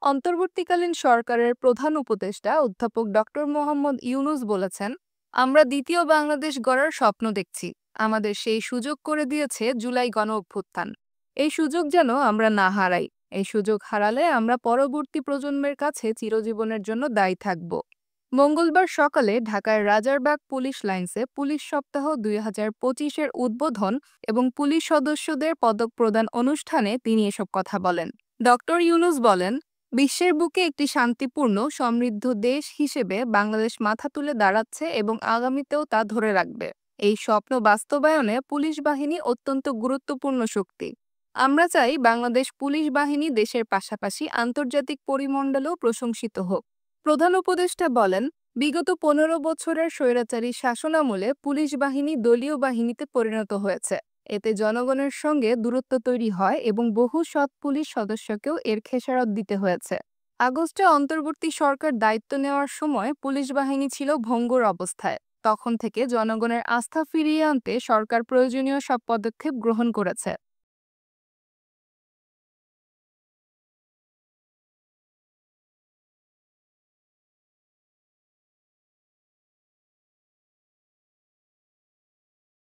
অন্তর্বর্তীকালীন সরকারের প্রধান উপদেষ্টা অধ্যাপক ডক্টর মোহাম্মদ ইউনূস বলেছেন, আমরা দ্বিতীয় বাংলাদেশ গড়ার স্বপ্ন দেখছি। আমাদের সেই সুযোগ করে দিয়েছে জুলাই গণঅভ্যুত্থান। এই সুযোগ যেন আমরা না হারাই। এই সুযোগ হারালে আমরা পরবর্তী প্রজন্মের কাছে চিরজীবনের জন্য দায়ী থাকব। মঙ্গলবার সকালে ঢাকার রাজারবাগ পুলিশ লাইনসে পুলিশ সপ্তাহ 2025-এর উদ্বোধন এবং পুলিশ সদস্যদের পদক প্রদান অনুষ্ঠানে তিনি এসব কথা বলেন। ডক্টর ইউনূস বলেন, বিশ্বের বুকে একটি শান্তিপূর্ণ, সমৃদ্ধ দেশ হিসেবে বাংলাদেশ মাথা তুলে দাঁড়াচ্ছে এবং আগামীতেও তা ধরে রাখবে। এই স্বপ্ন বাস্তবায়নে পুলিশ বাহিনী অত্যন্ত গুরুত্বপূর্ণ শক্তি। আমরা চাই বাংলাদেশ পুলিশ বাহিনী দেশের পাশাপাশি আন্তর্জাতিক পরিমণ্ডলেও প্রশংসিত হোক। প্রধান উপদেষ্টা বলেন, বিগত 15 বছরের স্বৈরাচারী শাসনামলে পুলিশ বাহিনী দলীয় বাহিনীতে পরিণত হয়েছে। এতে জনগণের সঙ্গে দূরত্ব তৈরি হয় এবং বহু সৎ পুলিশ সদস্যকেও এর খেসারত দিতে হয়েছে। আগস্টে অন্তর্বর্তী সরকার দায়িত্ব নেওয়ার সময় পুলিশ বাহিনী ছিল ভঙ্গুর অবস্থায়। তখন থেকে জনগণের আস্থা ফিরিয়ে আনতে সরকার প্রয়োজনীয় সব পদক্ষেপ গ্রহণ করেছে।